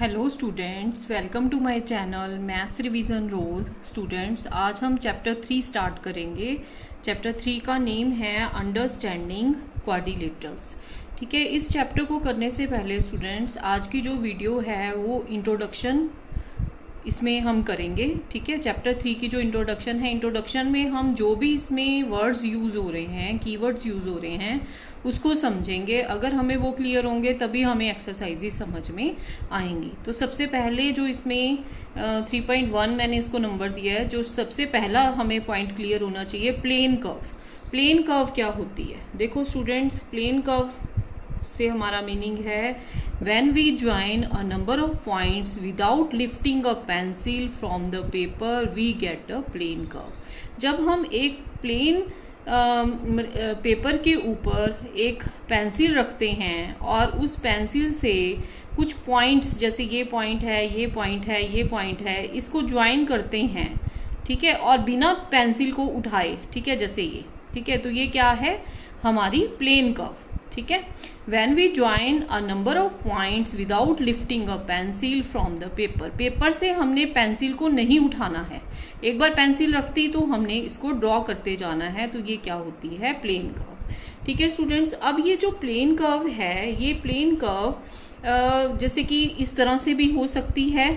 Hello students, welcome to my channel maths revision रोज। Students, आज हम चैप्टर 3 स्टार्ट करेंगे। चैप्टर 3 का नेम है अंडरस्टैंडिंग क्वाड्रिलेटरल्स। ठीक है, इस चैप्टर को करने से पहले स्टूडेंट्स आज की जो वीडियो है वो इंट्रोडक्शन इसमें हम करेंगे। ठीक है, चैप्टर 3 की जो इंट्रोडक्शन है, इंट्रोडक्शन में हम जो भी इसमें वर्ड्स यूज़ हो रहे हैं, कीवर्ड्स यूज़ हो रहे हैं, उसको समझेंगे। अगर हमें वो क्लियर होंगे तभी हमें एक्सरसाइजेस समझ में आएंगी। तो सबसे पहले जो इसमें 3.1 मैंने इसको नंबर दिया है, जो सबसे पहला हमें पॉइंट क्लियर होना चाहिए, प्लेन कर्व। प्लेन कर्व क्या होती है? देखो स्टूडेंट्स, प्लेन कर्व से हमारा मीनिंग है when we join a number of points without lifting a pencil from the paper we get a plane curve। जब हम एक प्लेन पेपर के ऊपर एक पेंसिल रखते हैं और उस पेंसिल से कुछ पॉइंट्स, जैसे ये पॉइंट है, ये पॉइंट है, ये पॉइंट है, इसको ज्वाइन करते हैं, ठीक है, और बिना पेंसिल को उठाए, ठीक है, जैसे ये, ठीक है, तो ये क्या है? हमारी प्लेन कर्व। ठीक है, when we join a number of points without lifting a pencil from the paper। Paper से हमने पेंसिल को नहीं उठाना है, एक बार पेंसिल रखती तो हमने इसको ड्रॉ करते जाना है, तो ये क्या होती है? Plane curve. ठीक है स्टूडेंट्स, अब ये जो प्लेन कर्व है, ये प्लेन कर्व जैसे कि इस तरह से भी हो सकती है,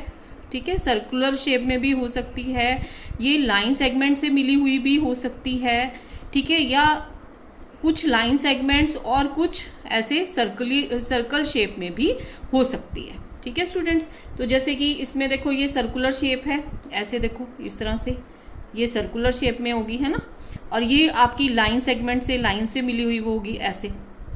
ठीक है, सर्कुलर शेप में भी हो सकती है, ये लाइन सेगमेंट से मिली हुई भी हो सकती है, ठीक है, या कुछ लाइन सेगमेंट्स और कुछ ऐसे सर्कल शेप में भी हो सकती है। ठीक है स्टूडेंट्स, तो जैसे कि इसमें देखो ये सर्कुलर शेप है, ऐसे देखो इस तरह से ये सर्कुलर शेप में होगी, है ना, और ये आपकी लाइन सेगमेंट से, लाइन से मिली हुई वो होगी, ऐसे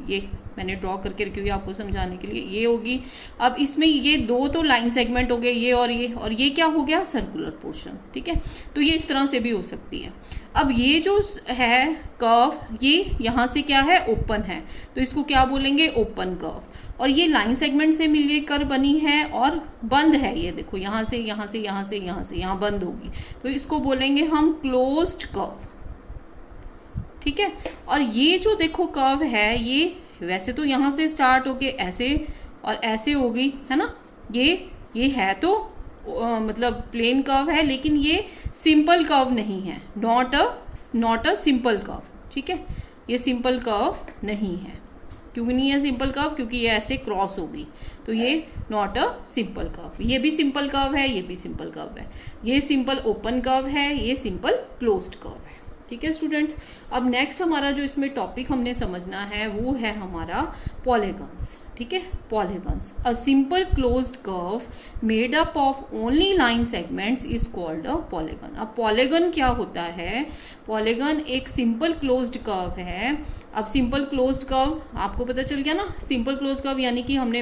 ये मैंने ड्रॉ करके रखी हुई आपको समझाने के लिए, ये होगी। अब इसमें ये दो तो लाइन सेगमेंट हो गए, ये और ये क्या हो गया? Circular portion. ठीक है, तो ये इस तरह से भी हो सकती है। अब ये जो है कर्व, ये यहाँ से क्या है? ओपन है, तो इसको क्या बोलेंगे? Open curve. और ये लाइन सेगमेंट से मिलकर बनी है और बंद है, ये देखो यहाँ से यहाँ से यहाँ से यहाँ से यहाँ बंद होगी, तो इसको बोलेंगे हम क्लोज्ड कर्व। ठीक है, और ये जो देखो कर्व है, ये वैसे तो यहाँ से स्टार्ट होके ऐसे और ऐसे होगी, है ना, ये है तो मतलब प्लेन कर्व है, लेकिन ये सिंपल कर्व नहीं है, नॉट अ सिंपल कर्व। ठीक है, ये सिंपल कर्व नहीं है। क्यों नहीं है सिंपल कर्व? क्योंकि ये ऐसे क्रॉस होगी, तो ये नॉट अ सिंपल कर्व। ये भी सिंपल कर्व है, ये भी सिंपल कर्व है, ये सिंपल ओपन कर्व है, ये सिंपल क्लोज्ड कर्व है। ठीक है स्टूडेंट्स, अब नेक्स्ट हमारा जो इसमें टॉपिक हमने समझना है वो है हमारा पॉलीगन्स। ठीक है, polygons, a simple closed curve made up of only line segments is called a polygon. अब पॉलीगन क्या होता है? पॉलीगन एक सिंपल क्लोज्ड कर्व है। अब सिंपल क्लोज्ड कर्व आपको पता चल गया ना, सिंपल क्लोज्ड कर्व यानी कि हमने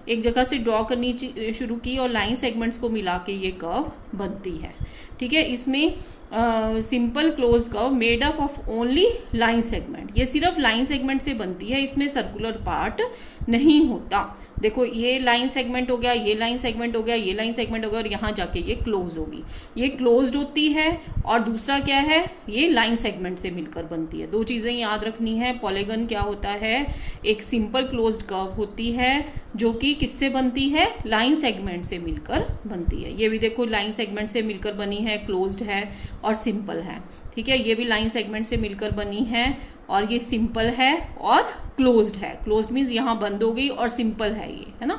एक जगह से ड्रॉ करनी शुरू की और लाइन सेगमेंट्स को मिला के ये कर्व बनती है। ठीक है, इसमें simple close curve made up of only line segment, ये सिर्फ लाइन सेगमेंट से बनती है, इसमें सर्कुलर पार्ट नहीं होता। देखो ये लाइन सेगमेंट हो गया, ये लाइन सेगमेंट हो गया, ये लाइन सेगमेंट हो गया, और यहाँ जाके ये क्लोज होगी, ये क्लोज्ड होती है। और दूसरा क्या है? ये लाइन सेगमेंट से मिलकर बनती है। दो चीजें याद रखनी है। पॉलीगन क्या होता है? एक सिंपल क्लोज्ड कर्व होती है जो कि किससे बनती है? लाइन सेगमेंट से मिलकर बनती है। ये भी देखो लाइन सेगमेंट से मिलकर बनी है, क्लोज्ड है और सिंपल है। ठीक है, ये भी लाइन सेगमेंट से मिलकर बनी है और ये सिंपल है और क्लोज्ड है। क्लोज्ड मीन्स यहाँ बंद हो गई और सिंपल है ये, है ना,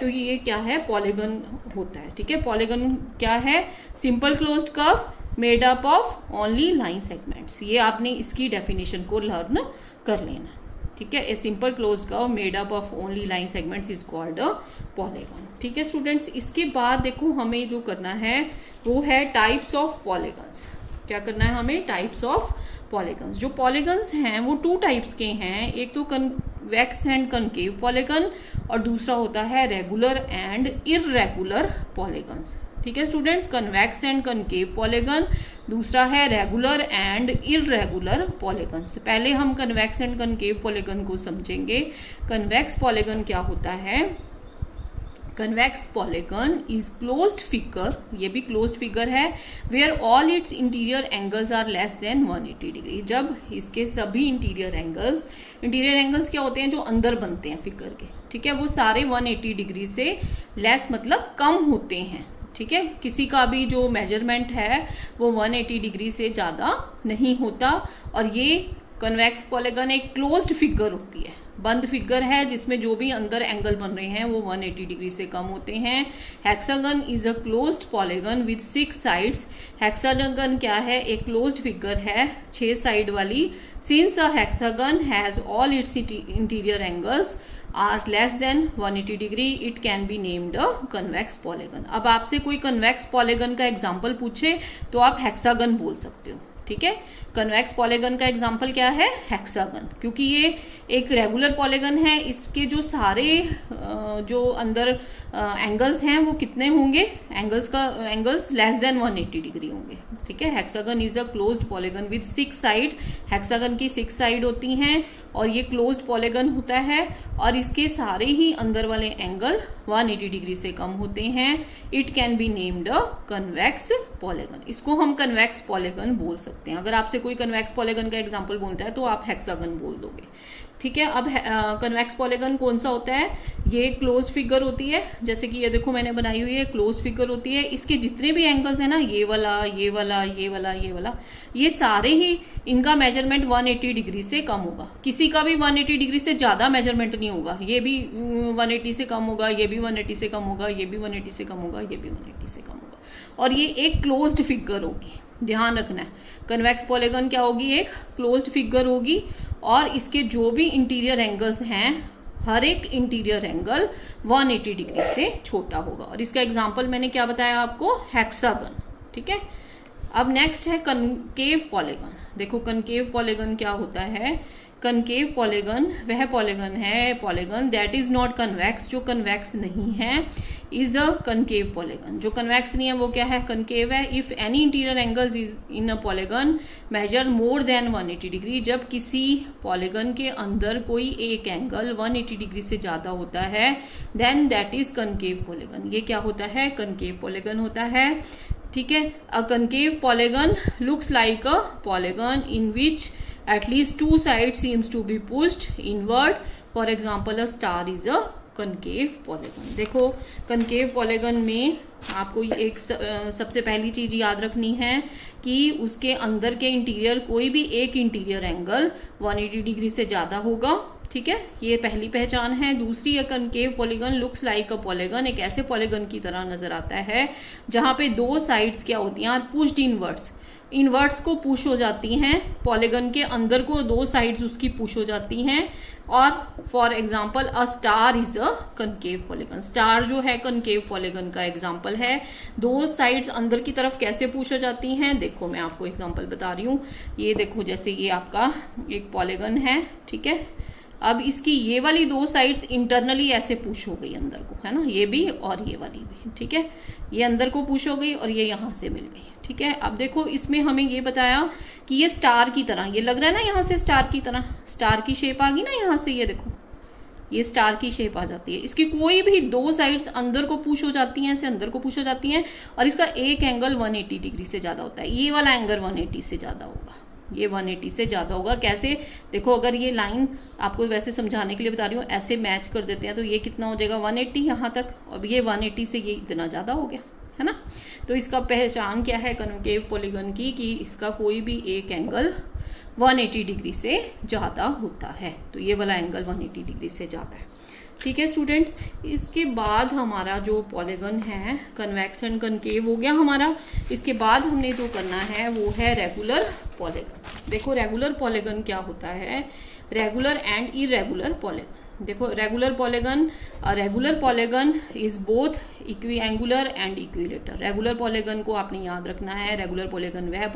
तो ये क्या है? पॉलीगन होता है। ठीक है, पॉलीगन क्या है? Simple closed curve made up of only line segments. ये आपने इसकी डेफिनेशन को लर्न कर लेना। ठीक है, a simple closed curve made up of only line segments is called a polygon. ठीक है स्टूडेंट्स, इसके बाद देखो हमें जो करना है वो है टाइप्स ऑफ पॉलीगन्स। क्या करना है हमें? Types of polygons. जो पॉलीगन्स हैं वो टू टाइप्स के हैं, एक तो कन्वेक्स एंड कनकेव पॉलीगन और दूसरा होता है रेगुलर एंड इररेगुलर पॉलीगन्स। ठीक है students, convex and concave polygon, दूसरा है रेगुलर एंड इररेगुलर पॉलीगन्स। पहले हम कन्वेक्स एंड कनकेव पॉलीगन को समझेंगे। कन्वेक्स पॉलीगन क्या होता है? Convex polygon is closed figure, ये भी क्लोज्ड फिगर है, where all its interior angles are less than 180 degree. जब इसके सभी इंटीरियर एंगल्स क्या होते हैं जो अंदर बनते हैं फिगर के, ठीक है, वो सारे 180 डिग्री से लेस मतलब कम होते हैं, ठीक है। किसी का भी जो मेजरमेंट है वो 180 डिग्री से ज़्यादा नहीं होता। और ये कन्वेक्स पॉलीगन एक क्लोज्ड फिगर होती है, बंद फिगर है जिसमें जो भी अंदर एंगल बन रहे हैं वो 180 डिग्री से कम होते हैं। Hexagon is a closed polygon with 6 sides. Hexagon क्या है, एक क्लोज्ड फिगर है 6 साइड वाली। Since a hexagon has all its interior angles are less than 180 degree, it can be named a convex polygon. अब आपसे कोई कन्वेक्स पॉलीगन का example पूछे तो आप हेक्सागन बोल सकते हो, ठीक है। कन्वेक्स पॉलीगन का एग्जांपल क्या है, हेक्सागन, क्योंकि ये एक रेगुलर पॉलीगन है, इसके जो सारे जो अंदर एंगल्स हैं वो कितने होंगे, एंगल्स लेस देन 180 डिग्री होंगे, ठीक है। Hexagon is a closed polygon with 6 side. Hexagon की 6 साइड होती हैं और ये क्लोज्ड पॉलीगन होता है और इसके सारे ही अंदर वाले एंगल 180 डिग्री से कम होते हैं। It can be named a convex polygon, इसको हम कन्वेक्स पॉलीगन बोल सकते हैं। अगर आपसे कोई कन्वेक्स पॉलीगन का एग्जांपल बोलता है तो आप हेक्सागन बोल दोगे, ठीक है। अब कन्वेक्स पॉलीगन कौन सा होता है, ये क्लोज फिगर होती है, जैसे कि ये देखो मैंने बनाई हुई है, क्लोज फिगर होती है। इसके जितने भी एंगल्स है ना, ये वाला, ये वाला, ये वाला, ये वाला, ये सारे ही इनका मेजरमेंट 180 डिग्री से कम होगा। किसी का भी 180 डिग्री से ज्यादा मेजरमेंट नहीं होगा, ये भी 180 से कम होगा, ये भी 180 से कम होगा, ये भी 180 से कम होगा, ये भी 180 से कम होगा, और ये एक क्लोज्ड फिगर होगी। ध्यान रखना है, कन्वेक्स पॉलीगन क्या होगी, एक क्लोज्ड फिगर होगी और इसके जो भी इंटीरियर एंगल्स हैं हर एक इंटीरियर एंगल 180 डिग्री से छोटा होगा। और इसका एग्जांपल मैंने क्या बताया आपको, हेक्सागन, ठीक है। अब नेक्स्ट है कनकेव पॉलीगन। देखो कनकेव पॉलीगन क्या होता है, कनकेव पॉलीगन वह polygon that is not convex, जो कन्वेक्स नहीं है, इज अ कनकेव पॉलीगन। जो कन्वेक्स नहीं है वो क्या है, कनकेव है। If any interior angles is in a polygon measure more than 180 degree, जब किसी पॉलीगन के अंदर कोई एक एंगल 180 डिग्री से ज्यादा होता है, then that is concave polygon. ये क्या होता है, कनकेव पॉलीगन होता है, ठीक है। A concave polygon looks like a polygon in which at least 2 sides seems to be pushed inward. For example, a star is a concave polygon. देखो concave polygon में आपको एक सबसे पहली चीज याद रखनी है कि उसके अंदर के इंटीरियर कोई भी एक इंटीरियर एंगल 180 डिग्री से ज्यादा होगा, ठीक है, ये पहली पहचान है। दूसरी, है concave polygon looks like a polygon, एक ऐसे पॉलीगन की तरह नजर आता है जहां पे 2 साइड्स क्या होती हैं, पुश्ड इनवर्ट्स को पुश हो जाती हैं, पॉलीगन के अंदर को 2 साइड्स उसकी पुश हो जाती हैं। और for example a star is a concave polygon, star जो है कनकेव पॉलीगन का एग्जाम्पल है। 2 साइड्स अंदर की तरफ कैसे पुश हो जाती हैं, देखो मैं आपको एग्जाम्पल बता रही हूँ। ये देखो जैसे ये आपका एक पॉलीगन है, ठीक है, अब इसकी ये वाली 2 साइड्स इंटरनली ऐसे पुश हो गई अंदर को, है ना, ये भी और ये वाली भी, ठीक है, ये अंदर को पुश हो गई और ये यहां से मिल गई, ठीक है। अब देखो इसमें हमें ये बताया कि ये स्टार की तरह, ये लग रहा है ना यहाँ से स्टार की तरह, स्टार की शेप आ गई ना यहाँ से, ये देखो ये स्टार की शेप आ जाती है। इसकी कोई भी 2 साइड्स अंदर को पुश हो जाती हैं, ऐसे अंदर को पुश हो जाती हैं और इसका एक एंगल 180 डिग्री से ज्यादा होता है। ये वाला एंगल 180 से ज्यादा होगा, ये 180 से ज्यादा होगा। कैसे, देखो अगर ये लाइन आपको वैसे समझाने के लिए बता रही हूँ, ऐसे मैच कर देते हैं तो ये कितना हो जाएगा 180 यहाँ तक, और ये 180 से ये इतना ज्यादा हो गया, है ना। तो इसका पहचान क्या है कनकेव पॉलीगन की, कि इसका कोई भी एक एंगल 180 डिग्री से ज्यादा होता है। तो ये वाला एंगल 180 डिग्री से ज्यादा है, ठीक है स्टूडेंट्स। इसके बाद हमारा जो पॉलीगन है कन्वेक्स एंड कनकेव हो गया हमारा। इसके बाद हमने जो करना है वो है रेगुलर पॉलीगन। देखो रेगुलर पॉलीगन क्या होता है, रेगुलर एंड इरेगुलर पॉलीगन। देखो regular polygon is both equiangular and equilateral. Regular polygon को आपने याद रखना है, रेगुलर पॉलीगन वह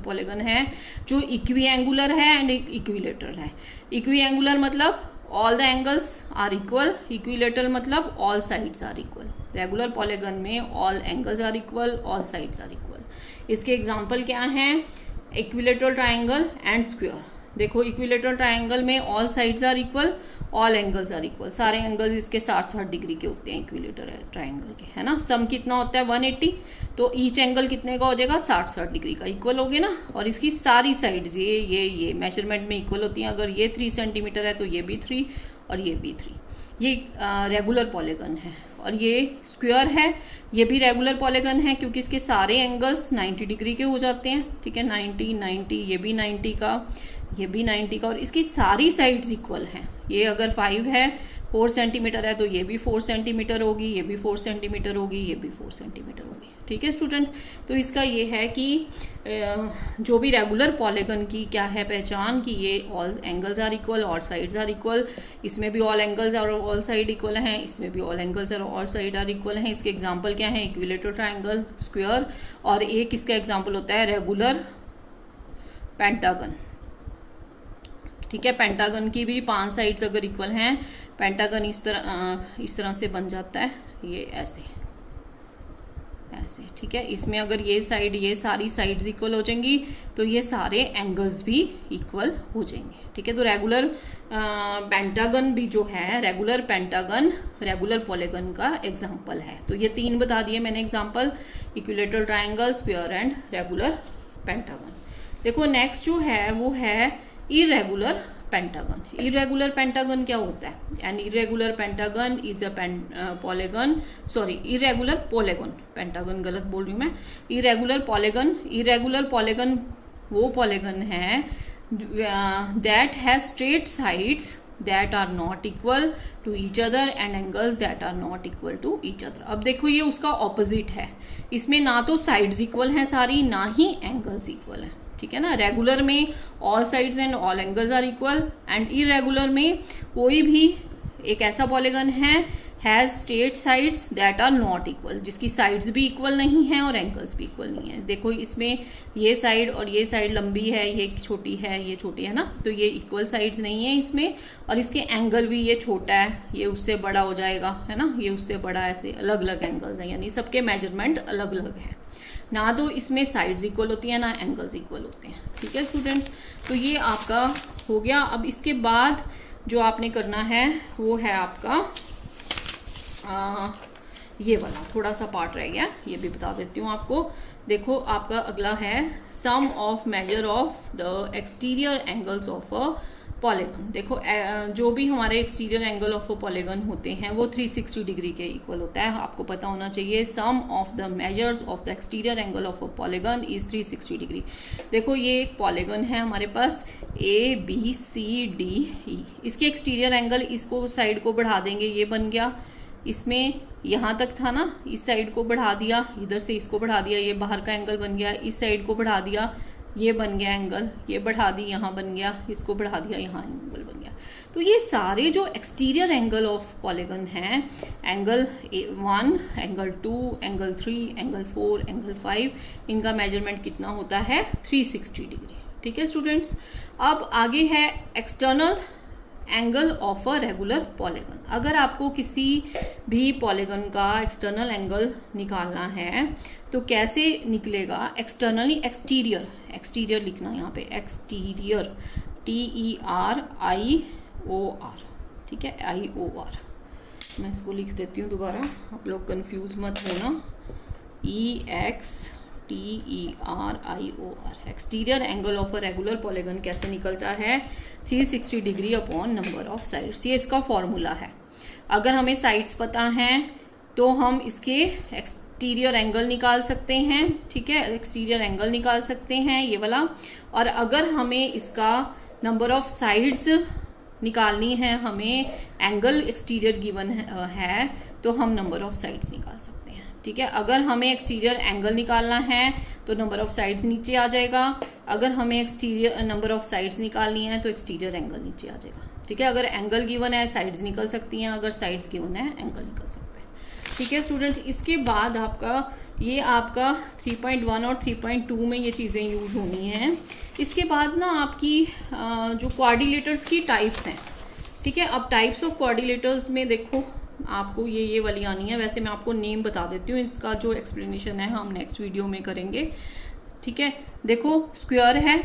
पॉलीगन है जो इक्विएंगुलर है एंड इक्विलेटर है। इक्विएंगुलर मतलब all the angles are equal, equilateral मतलब all sides are equal. Regular polygon में all angles are equal, all sides are equal. इसके एग्जाम्पल क्या हैं, इक्विलेटरल ट्राइंगल एंड स्क्वायर। देखो इक्विलेटरल ट्राइंगल में all sides are equal all angles are equal, सारे angles इसके 60 degree के होते हैं इक्विलेटर ट्राइंगल के, है ना। सम कितना होता है 180, तो ईच एंगल कितने का हो जाएगा 60 डिग्री का, इक्वल हो गए ना। और इसकी सारी साइड्स ये मेजरमेंट में इक्वल होती हैं। अगर ये 3 सेंटीमीटर है तो ये भी 3 और ये भी 3। ये रेगुलर पॉलीगन है। और ये स्क्वायर है, ये भी रेगुलर पॉलीगन है क्योंकि इसके सारे एंगल्स 90 डिग्री के हो जाते हैं, ठीक है। 90 90, ये भी 90 का, ये भी 90 का, और इसकी सारी साइड्स इक्वल हैं। ये अगर 5 है, 4 सेंटीमीटर है, तो ये भी 4 सेंटीमीटर होगी, ये भी 4 सेंटीमीटर होगी, ये भी 4 सेंटीमीटर होगी, ठीक है स्टूडेंट्स। तो इसका ये है कि जो भी रेगुलर पॉलीगन की क्या है पहचान, कि ये ऑल एंगल्स आर इक्वल और साइड्स आर इक्वल। इसमें भी ऑल एंगल्स और ऑल साइड इक्वल हैं, इसमें भी ऑल एंगल्स और ऑल साइड आर इक्वल हैं। इसके एग्जाम्पल क्या है, इक्विलेटरल ट्राइंगल, स्क्वायर, और एक इसका एग्जाम्पल होता है रेगुलर पेंटागन, ठीक है। पेंटागन की भी 5 साइड्स अगर इक्वल हैं, पेंटागन इस तरह से बन जाता है, ये ऐसे ऐसे, ठीक है। इसमें अगर ये साइड, ये सारी साइड्स इक्वल हो जाएंगी तो ये सारे एंगल्स भी इक्वल हो जाएंगे, ठीक है। तो रेगुलर पेंटागन भी जो है, रेगुलर पेंटागन रेगुलर पॉलीगन का एग्जाम्पल है। तो ये 3 बता दिए मैंने example, equilateral triangle, square and regular pentagon. देखो नेक्स्ट जो है वो है इरेगुलर पेंटागन। इरेगुलर पेंटागन क्या होता है? An irregular pentagon is a polygon, sorry irregular polygon, pentagon गलत बोल रही हूँ मैं। इरेगुलर पॉलीगन, इरेगुलर पॉलीगन वो पॉलीगन है that has straight sides that are not equal to each other and angles that are not equal to each other। अब देखो ये उसका ऑपोजिट है, इसमें ना तो साइड्स इक्वल हैं सारी, ना ही एंगल्स इक्वल हैं, ठीक है ना। रेगुलर में all sides and all angles are equal, and irregular में कोई भी एक ऐसा पॉलीगन है has straight sides that are not equal, जिसकी साइड्स भी इक्वल नहीं है और एंगल्स भी इक्वल नहीं है। देखो इसमें ये साइड और ये साइड लंबी है, ये छोटी है, ये छोटी है ना, तो ये इक्वल साइड्स नहीं है इसमें। और इसके एंगल भी, ये छोटा है, ये उससे बड़ा हो जाएगा, है ना, ये उससे बड़ा, ऐसे अलग अलग एंगल्स हैं, यानी सबके मेजरमेंट अलग अलग हैं। ना तो इसमें साइड्स इक्वल होती हैं, ना एंगल्स इक्वल होते हैं, ठीक है स्टूडेंट्स। तो ये आपका हो गया। अब इसके बाद जो आपने करना है वो है आपका ये वाला थोड़ा सा पार्ट रह गया, ये भी बता देती हूँ आपको। देखो आपका अगला है sum of measure of the exterior angles of a polygon. देखो जो भी हमारे exterior angle of a polygon होते हैं वो 360 डिग्री के इक्वल होता है, आपको पता होना चाहिए। Sum of the measures of the exterior angle of a polygon is 360 degree. देखो ये एक पॉलीगन है हमारे पास ABCDE, इसके एक्सटीरियर एंगल, इसको साइड को बढ़ा देंगे, ये बन गया। इसमें यहाँ तक था ना, इस साइड को बढ़ा दिया, इधर से इसको बढ़ा दिया, ये बाहर का एंगल बन गया। इस साइड को बढ़ा दिया, ये बन गया एंगल, ये बढ़ा दी, यहाँ बन गया, इसको बढ़ा दिया, यहाँ एंगल बन गया। तो ये सारे जो एक्सटीरियर एंगल ऑफ पॉलीगन हैं, angle 1, angle 2, angle 3, angle 4, angle 5, इनका मेजरमेंट कितना होता है 360 डिग्री, ठीक है स्टूडेंट्स। अब आगे है external angle of a regular polygon. अगर आपको किसी भी पॉलीगन का एक्सटर्नल एंगल निकालना है तो कैसे निकलेगा? एक्सटर्नली, एक्सटीरियर, एक्सटीरियर लिखना यहाँ पे, एक्सटीरियर TERIOR, ठीक है, IOR। मैं इसको लिख देती हूँ दोबारा, आप लोग कंफ्यूज मत होना। EXTERIOR, exterior angle of a regular polygon कैसे निकलता है? 360 degree upon number of sides, ये इसका फॉर्मूला है। अगर हमें साइड्स पता हैं तो हम इसके एक्सटीरियर एंगल निकाल सकते हैं, ठीक है, एक्सटीरियर एंगल निकाल सकते हैं ये वाला। और अगर हमें इसका नंबर ऑफ साइड्स निकालनी है, हमें एंगल एक्सटीरियर गिवन है तो हम नंबर ऑफ साइड्स निकाल सकते हैं, ठीक है। अगर हमें एक्सटीरियर एंगल निकालना है तो नंबर ऑफ साइड्स नीचे आ जाएगा, अगर हमें एक्सटीरियर नंबर ऑफ साइड्स निकालनी है तो एक्सटीरियर एंगल नीचे आ जाएगा, ठीक है। अगर एंगल गिवन है साइड्स निकल सकती हैं, अगर साइड्स गिवन है एंगल निकल सकता है, ठीक है स्टूडेंट्स। इसके बाद आपका ये आपका 3.1 और 3.2 में ये चीज़ें यूज होनी हैं। इसके बाद ना आपकी जो क्वाड्रिलेटर्स की टाइप्स हैं, ठीक है। अब टाइप्स ऑफ क्वाड्रिलेटर्स में देखो आपको ये वाली आनी है। वैसे मैं आपको नेम बता देती हूँ, इसका जो एक्सप्लेनेशन है हम नेक्स्ट वीडियो में करेंगे, ठीक है। देखो स्क्वायर है,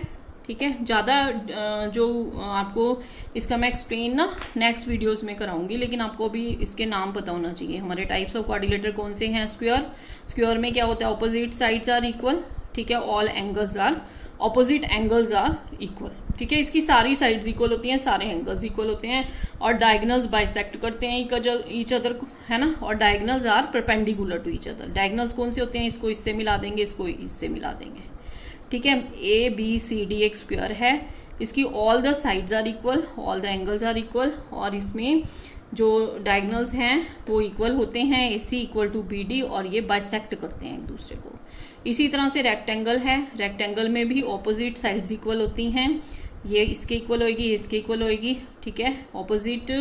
ठीक है। ज़्यादा जो आपको इसका मैं एक्सप्लेन ना नेक्स्ट वीडियोस में कराऊंगी, लेकिन आपको अभी इसके नाम पता होना चाहिए। हमारे टाइप्स ऑफ क्वाड्रिलेटर कौन से हैं? स्क्वायर, स्क्वायर में क्या होता है? ऑपोजिट साइड्स आर इक्वल, ठीक है। All angles are opposite angles are equal, ठीक है। इसकी सारी साइड्स इक्वल होती हैं, सारे एंगल्स इक्वल होते हैं, और डायगोनल्स बाइसेक्ट करते हैं ईच अदर को, है ना। और diagonals are perpendicular to each other. Diagonals कौन से होते हैं? इसको इससे मिला देंगे, इसको इससे मिला देंगे, ठीक है। ए बी सी डी एक स्क्वायर है, इसकी all the sides are equal, all the angles are equal, और इसमें जो डायगोनल्स हैं वो इक्वल होते हैं, A C equal to B D, और ये बाइसेक्ट करते हैं एक दूसरे को। इसी तरह से रेक्टेंगल है, रेक्टेंगल में भी ऑपोजिट साइड्स इक्वल होती हैं, ये इसके इक्वल होएगी, ये इसके इक्वल होएगी, ठीक है। ऑपोजिट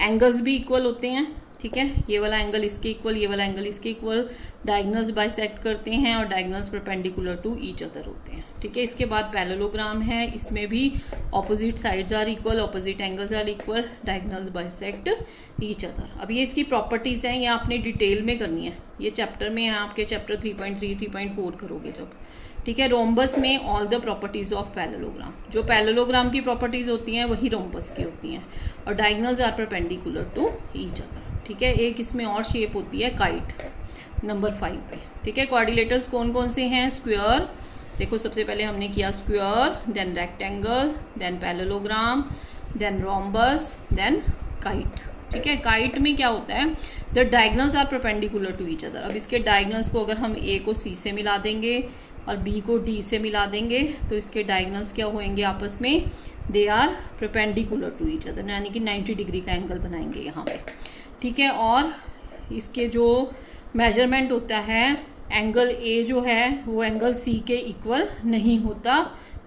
एंगल्स भी इक्वल होते हैं, ठीक है। ये वाला एंगल इसके इक्वल, ये वाला एंगल इसके इक्वल, डायगोनल्स बाइसेक्ट करते हैं, और diagonals perpendicular to each other होते हैं, ठीक है। इसके बाद पैरेललोग्राम है, इसमें भी opposite sides are equal, opposite angles are equal, diagonals bisect each other. अब ये इसकी प्रॉपर्टीज हैं, ये आपने डिटेल में करनी है, ये चैप्टर में है आपके, चैप्टर 3.3 3.4 करोगे जब, ठीक है। रोम्बस में all the properties of parallelogram, जो पैरेललोग्राम की प्रॉपर्टीज होती हैं वही रोम्बस की होती हैं, और diagonals are perpendicular to each other, ठीक है। एक इसमें और शेप होती है काइट, नंबर 5 पे, ठीक है। क्वाड्रिलेटर्स कौन कौन से हैं? स्क्वायर, देखो सबसे पहले हमने किया square, then rectangle, then parallelogram, then rhombus, then kite, ठीक है। काइट में क्या होता है? The diagonals are perpendicular to each other. अब इसके डायगोनल्स को अगर हम ए को सी से मिला देंगे और बी को डी से मिला देंगे, तो इसके डायगोनल्स क्या होंगे आपस में? They are perpendicular to each other, यानी कि 90 डिग्री का एंगल बनाएंगे यहाँ पे, ठीक है। और इसके जो मेजरमेंट होता है, एंगल ए जो है वो एंगल सी के इक्वल नहीं होता,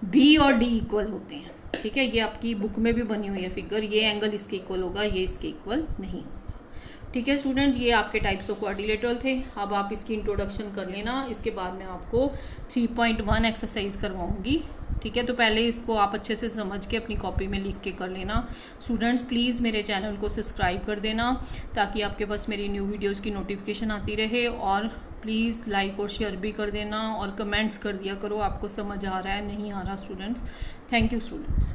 बी और डी इक्वल होते हैं, ठीक है। ये आपकी बुक में भी बनी हुई है फिगर, ये एंगल इसके इक्वल होगा, ये इसके इक्वल नहीं होगा, ठीक है स्टूडेंट। ये आपके टाइप्स ऑफ क्वाड्रिलेटरल थे। अब आप इसकी इंट्रोडक्शन कर लेना, इसके बाद मैं आपको 3.1 एक्सरसाइज करवाऊंगी, ठीक है। तो पहले इसको आप अच्छे से समझ के अपनी कॉपी में लिख के कर लेना। स्टूडेंट्स प्लीज़ मेरे चैनल को सब्सक्राइब कर देना, ताकि आपके पास मेरी न्यू वीडियोज़ की नोटिफिकेशन आती रहे, और प्लीज़ लाइक और शेयर भी कर देना, और कमेंट्स कर दिया करो आपको समझ आ रहा है नहीं आ रहा स्टूडेंट्स। Thank you students.